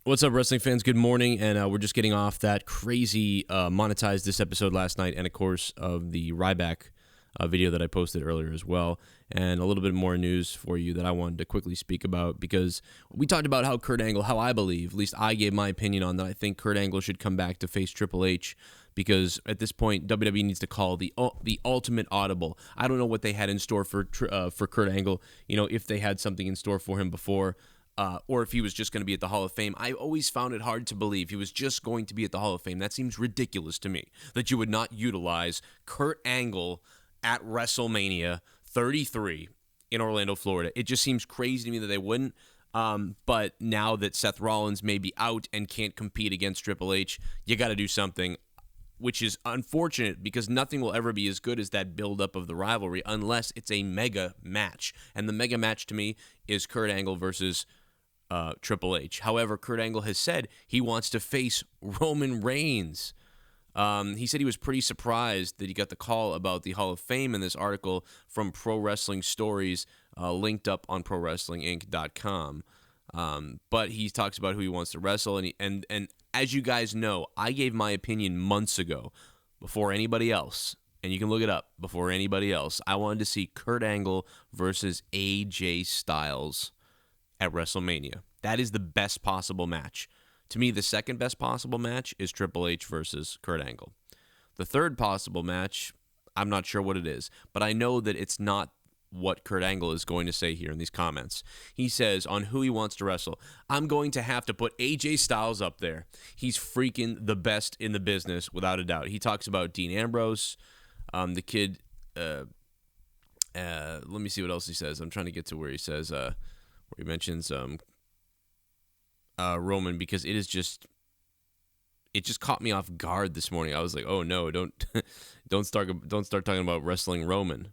What's up, wrestling fans? Good morning, and we're just getting off that crazy monetized this episode last night, and of course of the RYBACK video that I posted earlier as well, and a little bit more news for you that I wanted to quickly speak about, because we talked about how Kurt Angle, how I believe, at least I gave my opinion on that, I think Kurt Angle should come back to face Triple H, because at this point WWE needs to call the ultimate audible. I don't know what they had in store for Kurt Angle, you know, if they had something in store for him before. Or if he was just going to be at the Hall of Fame. I always found it hard to believe he was just going to be at the Hall of Fame. That seems ridiculous to me, that you would not utilize Kurt Angle at WrestleMania 33 in Orlando, Florida. It just seems crazy to me that they wouldn't. But now that Seth Rollins may be out and can't compete against Triple H, you got to do something, which is unfortunate because nothing will ever be as good as that buildup of the rivalry unless it's a mega match. And the mega match to me is Kurt Angle versus Triple H. However, Kurt Angle has said he wants to face Roman Reigns. He said he was pretty surprised that he got the call about the Hall of Fame in this article from Pro Wrestling Stories, linked up on ProWrestlingInc.com. But he talks about who he wants to wrestle, and as you guys know, I gave my opinion months ago, before anybody else, and you can look it up, before anybody else. I wanted to see Kurt Angle versus AJ Styles at WrestleMania. That is the best possible match. To me, the second best possible match is Triple H versus Kurt Angle. The third possible match, I'm not sure what it is, but I know that it's not what Kurt Angle is going to say here in these comments. He says on who he wants to wrestle, I'm going to have to put AJ Styles up there. He's freaking the best in the business, without a doubt. He talks about Dean Ambrose, the kid. Let me see what else he says. I'm trying to get to where he says, where he mentions Roman, because it just caught me off guard this morning. I was like, oh no, don't start talking about wrestling Roman.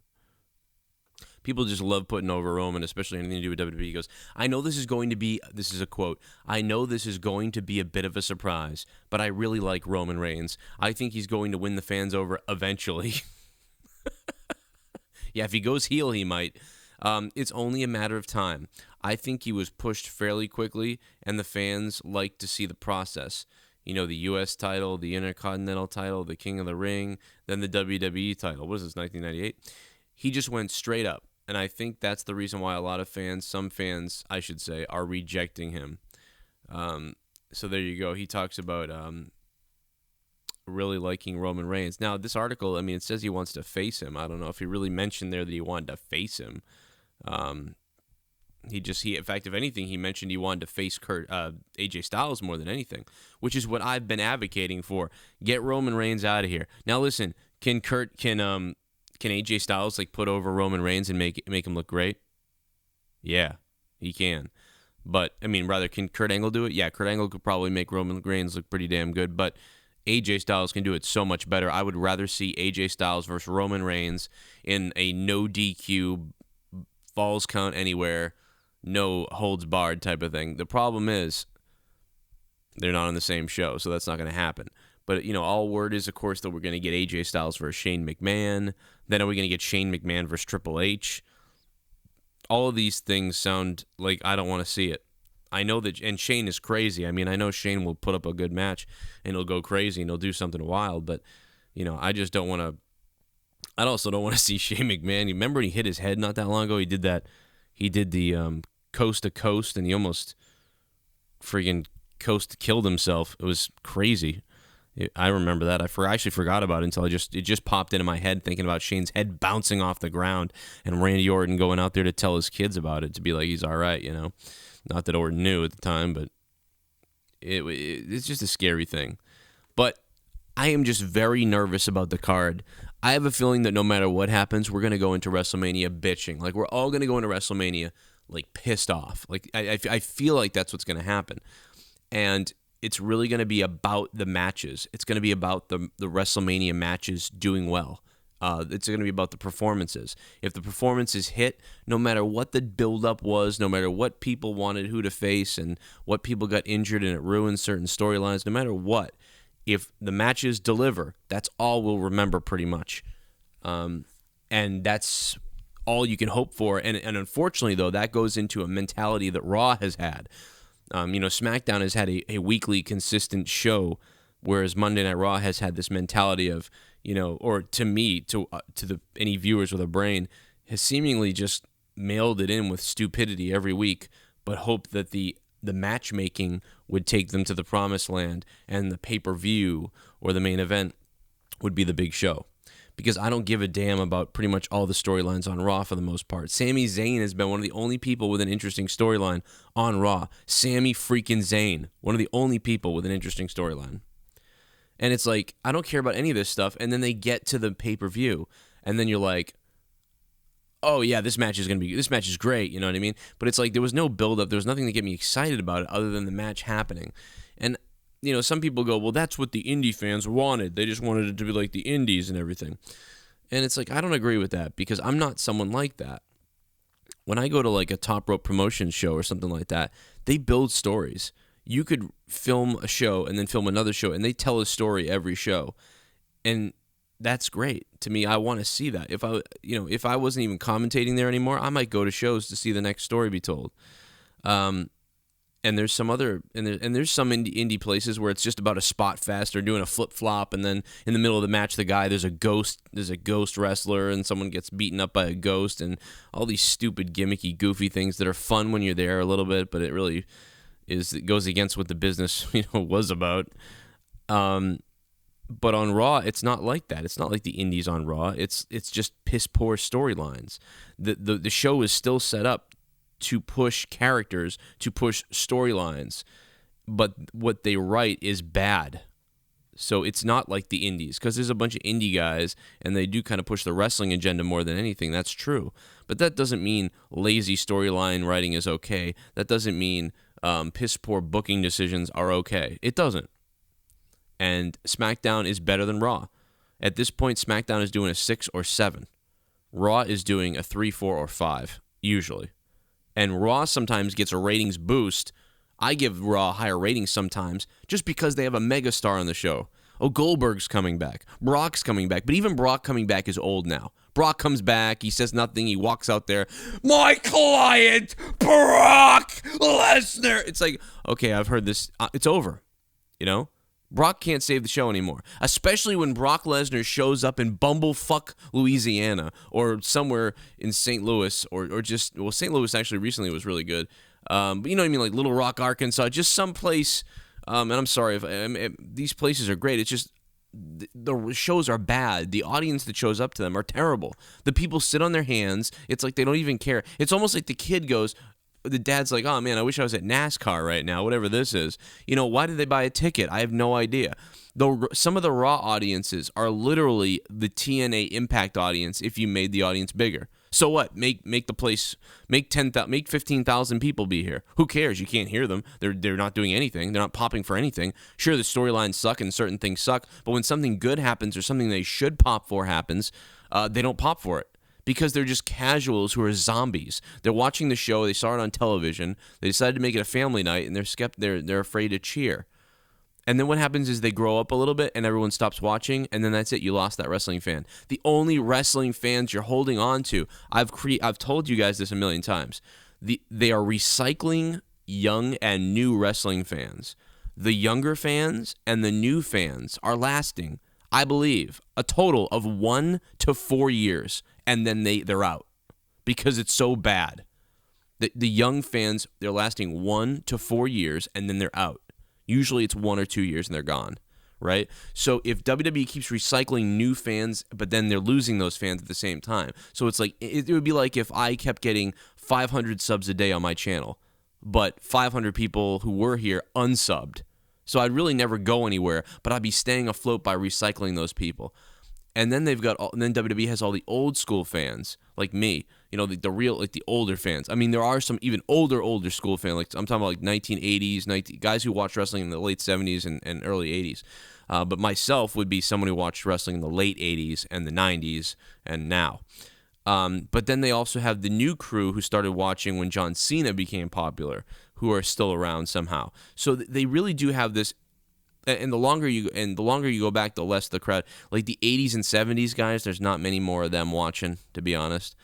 People just love putting over Roman, especially anything to do with WWE. He goes, I know this is going to be, this is a quote, I know this is going to be a bit of a surprise, but I really like Roman Reigns. I think he's going to win the fans over eventually. Yeah, if he goes heel, he might. It's only a matter of time. I think he was pushed fairly quickly, and the fans like to see the process. You know, the U.S. title, the Intercontinental title, the King of the Ring, then the WWE title. What is this, 1998? He just went straight up, and I think that's the reason why a lot of fans, some fans, I should say, are rejecting him. So there you go. He talks about really liking Roman Reigns. Now, this article, I mean, it says he wants to face him. I don't know if he really mentioned there that he wanted to face him. In fact, if anything, he mentioned he wanted to face AJ Styles more than anything, which is what I've been advocating for. Get Roman Reigns out of here. Now, listen, can AJ Styles like put over Roman Reigns and make him look great? Yeah, he can. But I mean, rather, can Kurt Angle do it? Yeah, Kurt Angle could probably make Roman Reigns look pretty damn good, but AJ Styles can do it so much better. I would rather see AJ Styles versus Roman Reigns in a no DQ, falls count anywhere, no holds barred type of thing. The problem is they're not on the same show, so that's not going to happen. But, you know, all word is, of course, that we're going to get AJ Styles versus Shane McMahon. Then are we going to get Shane McMahon versus Triple H? All of these things sound like I don't want to see it. I know that, and Shane is crazy. I mean, I know Shane will put up a good match, and he'll go crazy, and he'll do something wild. But, you know, I just don't want to. I also don't want to see Shane McMahon. You remember when he hit his head not that long ago? He did that. He did the coast to coast, and he almost friggin' killed himself. It was crazy. I remember that. I actually forgot about it until it just popped into my head, thinking about Shane's head bouncing off the ground and Randy Orton going out there to tell his kids about it, to be like, he's all right, you know. Not that Orton knew at the time, but it's just a scary thing. But I am just very nervous about the card. I have a feeling that no matter what happens, we're going to go into WrestleMania bitching. Like, we're all going to go into WrestleMania, like, pissed off. Like, I feel like that's what's going to happen. And it's really going to be about the matches. It's going to be about the WrestleMania matches doing well. It's going to be about the performances. If the performances hit, no matter what the build-up was, no matter what people wanted who to face and what people got injured and it ruined certain storylines, no matter what, if the matches deliver, that's all we'll remember pretty much. And that's all you can hope for. And unfortunately, though, that goes into a mentality that Raw has had. SmackDown has had a weekly consistent show, whereas Monday Night Raw has had this mentality of, or to me, to any viewers with a brain, has seemingly just mailed it in with stupidity every week, but hope that the matchmaking would take them to the promised land, and the pay-per-view or the main event would be the big show. Because I don't give a damn about pretty much all the storylines on Raw for the most part. Sami Zayn has been one of the only people with an interesting storyline on Raw. Sami freaking Zayn, one of the only people with an interesting storyline. And it's like, I don't care about any of this stuff, and then they get to the pay-per-view, and then you're like, oh yeah, this match is great, you know what I mean? But it's like, there was no build-up, there was nothing to get me excited about it other than the match happening. And some people go, well, that's what the indie fans wanted. They just wanted it to be like the indies and everything. And it's like, I don't agree with that, because I'm not someone like that. When I go to like a Top Rope Promotions show or something like that, they build stories. You could film a show and then film another show, and they tell a story every show. And that's great. To me, I want to see that. If I wasn't even commentating there anymore, I might go to shows to see the next story be told. And there's some there's some indie places where it's just about a spot fest or doing a flip flop, and then in the middle of the match, there's a ghost wrestler, and someone gets beaten up by a ghost, and all these stupid, gimmicky, goofy things that are fun when you're there a little bit, but it really it goes against what the business was about. But on Raw, it's not like that. It's not like the indies on Raw. It's just piss poor storylines. The show is still set up to push characters, to push storylines, but what they write is bad. So it's not like the indies, because there's a bunch of indie guys, and they do kind of push the wrestling agenda more than anything. That's true. But that doesn't mean lazy storyline writing is okay. That doesn't mean piss poor booking decisions are okay. It doesn't. And SmackDown is better than Raw. At this point, SmackDown is doing a 6 or 7. Raw is doing a 3, 4, or 5, usually. And Raw sometimes gets a ratings boost. I give Raw higher ratings sometimes just because they have a megastar on the show. Oh, Goldberg's coming back. Brock's coming back. But even Brock coming back is old now. Brock comes back. He says nothing. He walks out there. My client, Brock Lesnar. It's like, okay, I've heard this. It's over. Brock can't save the show anymore, especially when Brock Lesnar shows up in Bumblefuck, Louisiana, or somewhere in St. Louis, or St. Louis actually recently was really good. But you know what I mean, like Little Rock, Arkansas, just someplace. And I'm sorry if these places are great. It's just the shows are bad. The audience that shows up to them are terrible. The people sit on their hands. It's like they don't even care. It's almost like the kid goes. The dad's like, oh, man, I wish I was at NASCAR right now, whatever this is. Why did they buy a ticket? I have no idea. Though some of the Raw audiences are literally the TNA Impact audience if you made the audience bigger. So what? Make the place, make 15,000 people be here. Who cares? You can't hear them. They're not doing anything. They're not popping for anything. Sure, the storylines suck and certain things suck, but when something good happens or something they should pop for happens, they don't pop for it. Because they're just casuals who are zombies. They're watching the show. They saw it on television. They decided to make it a family night, and they're afraid to cheer. And then what happens is they grow up a little bit, and everyone stops watching, and then that's it. You lost that wrestling fan. The only wrestling fans you're holding on to, I've told you guys this a million times. They are recycling young and new wrestling fans. The younger fans and the new fans are lasting, I believe, a total of 1 to 4 years. And then they're out because it's so bad. The young fans, they're lasting 1 to 4 years, and then they're out. Usually it's 1 or 2 years, and they're gone, right? So if WWE keeps recycling new fans, but then they're losing those fans at the same time. So it's like it would be like if I kept getting 500 subs a day on my channel, but 500 people who were here unsubbed. So I'd really never go anywhere, but I'd be staying afloat by recycling those people. And then then WWE has all the old school fans like me, the real, like the older fans. I mean, there are some even older school fans. Like I'm talking about like 1980s, guys who watched wrestling in the late 70s and early 80s. But myself would be someone who watched wrestling in the late 80s and the 90s and now. But then they also have the new crew who started watching when John Cena became popular, who are still around somehow. So they really do have this. And the longer you go back, the less the crowd. Like the 80s and 70s guys, there's not many more of them watching, to be honest.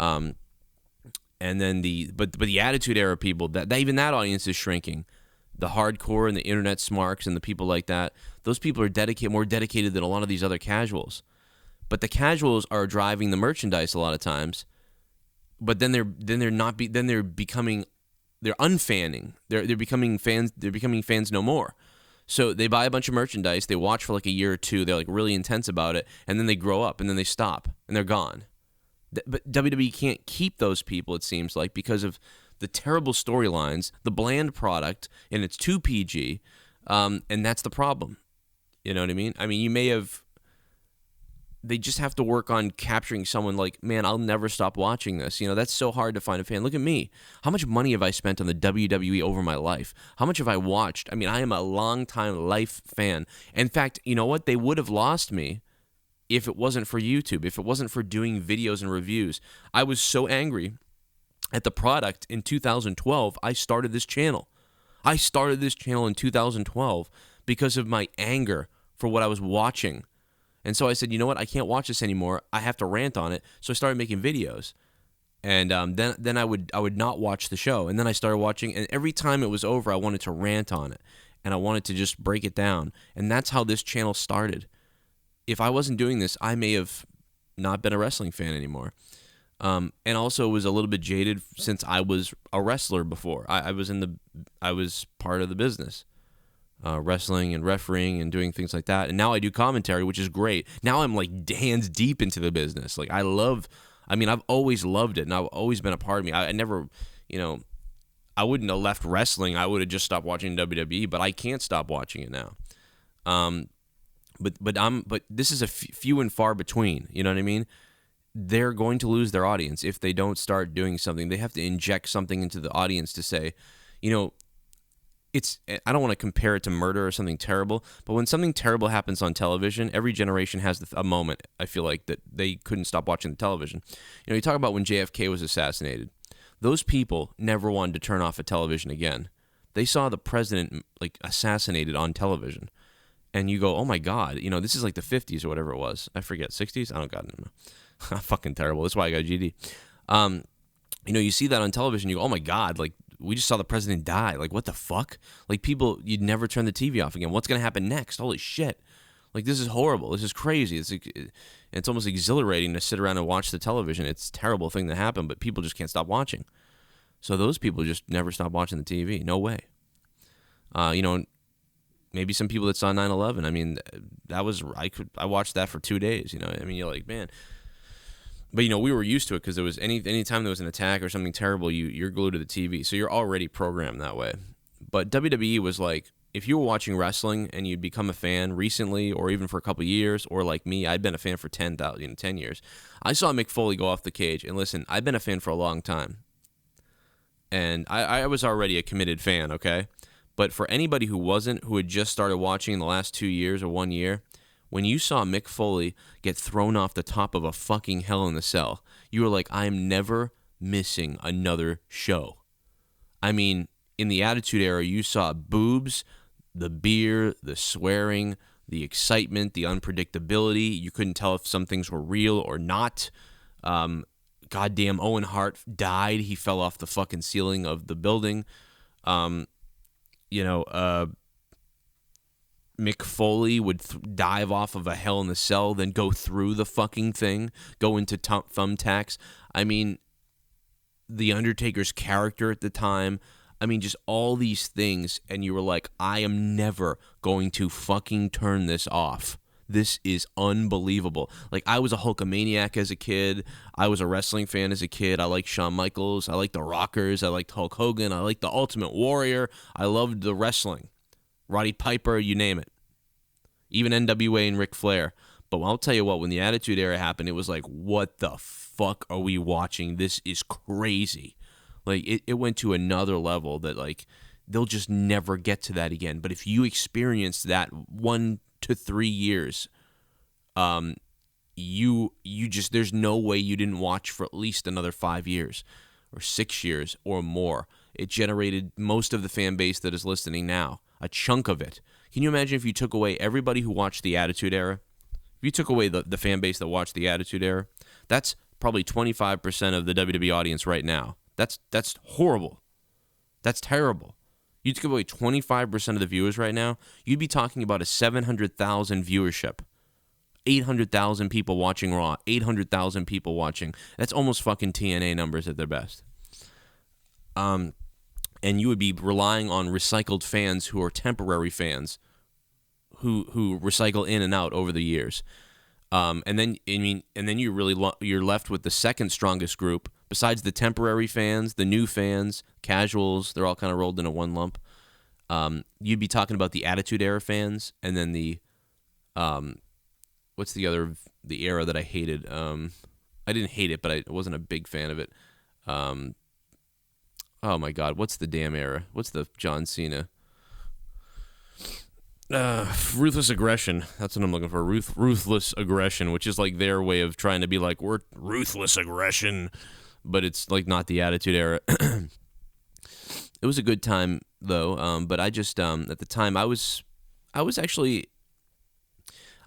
And then the Attitude Era people, that even that audience is shrinking. the hardcore and the internet smarks and the people like that, those people are more dedicated than a lot of these other casuals. But the casuals are driving the merchandise a lot of times. But then they're becoming unfanning. They're becoming fans. They're becoming fans no more. So they buy a bunch of merchandise. They watch for like a year or two. They're like really intense about it, and then they grow up, and then they stop, and they're gone. But WWE can't keep those people, it seems like, because of the terrible storylines, the bland product, and it's too PG, and that's the problem. You know what I mean? I mean, they just have to work on capturing someone like, man, I'll never stop watching this. You know, that's so hard to find a fan. Look at me. How much money have I spent on the WWE over my life? How much have I watched? I mean, I am a long-time life fan. In fact, you know what? They would have lost me if it wasn't for YouTube, if it wasn't for doing videos and reviews. I was so angry at the product in 2012, I started this channel. I started this channel in 2012 because of my anger for what I was watching. And so I said, you know what? I can't watch this anymore. I have to rant on it. So I started making videos. And then I would not watch the show. And then I started watching, and every time it was over, I wanted to rant on it. And I wanted to just break it down. And that's how this channel started. If I wasn't doing this, I may have not been a wrestling fan anymore. And also was a little bit jaded since I was a wrestler before. I was part of the business. Wrestling and refereeing and doing things like that. And now I do commentary, which is great. Now I'm like hands deep into the business. Like I've always loved it, and I've always been a part of me. I never, I wouldn't have left wrestling. I would have just stopped watching WWE, but I can't stop watching it now. But this is a few and far between. You know what I mean? They're going to lose their audience if they don't start doing something. They have to inject something into the audience to say, I don't want to compare it to murder or something terrible, but when something terrible happens on television, every generation has a moment, I feel like, that they couldn't stop watching the television. You talk about when JFK was assassinated. Those people never wanted to turn off a television again. They saw the president assassinated on television. And you go, oh my God, this is like the 50s or whatever it was. I forget, 60s? I don't know. Fucking terrible. That's why I got a GD. You see that on television, you go, oh my God, we just saw the president die. Like, what the fuck? People, you'd never turn the TV off again. What's going to happen next? Holy shit. This is horrible. This is crazy. It's almost exhilarating to sit around and watch the television. It's a terrible thing that happened, but people just can't stop watching. So those people just never stop watching the TV. No way. Maybe some people that saw 9/11. I mean, I watched that for 2 days. You're like, man. But, we were used to it because there was any time there was an attack or something terrible, you're glued to the TV. So you're already programmed that way. But WWE was like, if you were watching wrestling and you'd become a fan recently or even for a couple of years, or like me, I'd been a fan for 10 years. I saw Mick Foley go off the cage. And listen, I've been a fan for a long time. And I was already a committed fan, okay? But for anybody who wasn't, who had just started watching in the last 2 years or 1 year, when you saw Mick Foley get thrown off the top of a fucking Hell in a Cell, you were like, I am never missing another show. I mean, in the Attitude Era, you saw boobs, the beer, the swearing, the excitement, the unpredictability. You couldn't tell if some things were real or not. Goddamn, Owen Hart died. He fell off the fucking ceiling of the building. Mick Foley would dive off of a Hell in a Cell, then go through the fucking thing, go into thumbtacks. I mean, The Undertaker's character at the time. I mean, just all these things, and you were like, I am never going to fucking turn this off. This is unbelievable. I was a Hulkamaniac as a kid. I was a wrestling fan as a kid. I liked Shawn Michaels. I liked the Rockers. I liked Hulk Hogan. I liked the Ultimate Warrior. I loved the wrestling. Roddy Piper, you name it. Even NWA and Ric Flair. But I'll tell you what, when the Attitude Era happened, it was like, what the fuck are we watching? This is crazy. It went to another level that, they'll just never get to that again. But if you experienced that 1 to 3 years, you just, there's no way you didn't watch for at least another 5 years or 6 years or more. It generated most of the fan base that is listening now. A chunk of it. Can you imagine if you took away everybody who watched the Attitude Era? If you took away the fan base that watched the Attitude Era, that's probably 25% of the WWE audience right now. That's horrible. That's terrible. You took away 25% of the viewers right now, you'd be talking about a 700,000 viewership. 800,000 people watching Raw, 800,000 people watching. That's almost fucking TNA numbers at their best. And you would be relying on recycled fans who are temporary fans who recycle in and out over the years. And then you're left with the second strongest group besides the temporary fans, the new fans, casuals. They're all kind of rolled into one lump. You'd be talking about the Attitude Era fans, and then the what's the era that I hated? I didn't hate it, but I wasn't a big fan of it. Oh my God, what's the damn era? What's the John Cena? Ruthless aggression. That's what I'm looking for. Ruthless aggression, which is like their way of trying to be like, we're ruthless aggression, but it's like not the Attitude Era. It was a good time though, but I just at the time I was actually.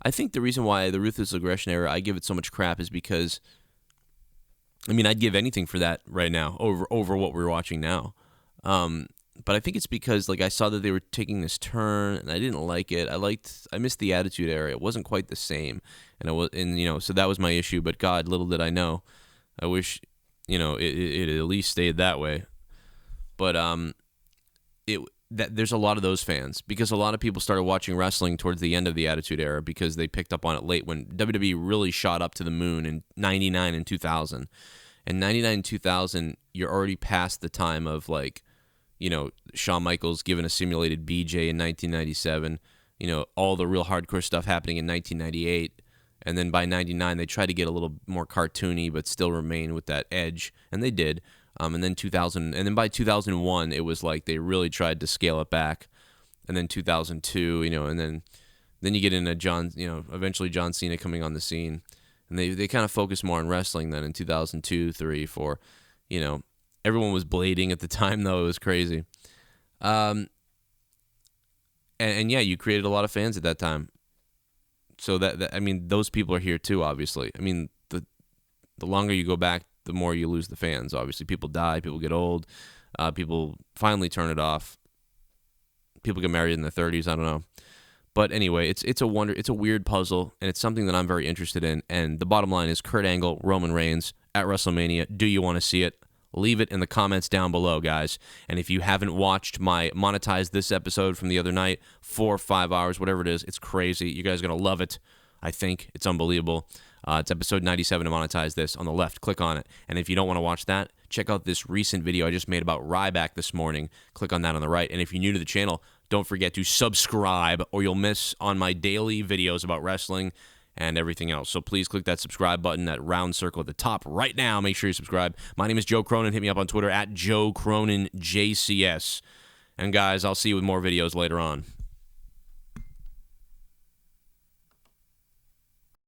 I think the reason why the Ruthless Aggression era I give it so much crap is because, I mean, I'd give anything for that right now over what we're watching now. But I think it's because like I saw that they were taking this turn and I didn't like it. I missed the Attitude Era. It wasn't quite the same, and so that was my issue. But God, little did I know. I wish it at least stayed that way. But there's a lot of those fans because a lot of people started watching wrestling towards the end of the Attitude Era because they picked up on it late when WWE really shot up to the moon in 99 and 2000. And 99 and 2000, you're already past the time of like, Shawn Michaels giving a simulated BJ in 1997, all the real hardcore stuff happening in 1998. And then by 99, they tried to get a little more cartoony but still remain with that edge, and they did. And then 2000, and then by 2001, it was like they really tried to scale it back. And then 2002, and then you get into eventually John Cena coming on the scene, and they kind of focus more on wrestling then in 2002, 3, 4. Everyone was blading at the time though; it was crazy. And yeah, you created a lot of fans at that time. So that I mean, those people are here too. Obviously, I mean, the longer you go back, the more you lose the fans. Obviously, people die, people get old, people finally turn it off. People get married in their 30s. I don't know, but anyway, it's a weird puzzle, and it's something that I'm very interested in. And the bottom line is Kurt Angle, Roman Reigns at WrestleMania. Do you want to see it? Leave it in the comments down below, guys. And if you haven't watched my Monetize This episode from the other night, 4 or 5 hours, whatever it is, it's crazy. You guys are gonna love it. I think it's unbelievable. It's episode 97 to Monetize This. On the left, click on it. And if you don't want to watch that, check out this recent video I just made about RYBACK this morning. Click on that on the right. And if you're new to the channel, don't forget to subscribe or you'll miss on my daily videos about wrestling and everything else. So please click that subscribe button, that round circle at the top right now. Make sure you subscribe. My name is Joe Cronin. Hit me up on Twitter at Joe Cronin JCS. And guys, I'll see you with more videos later on.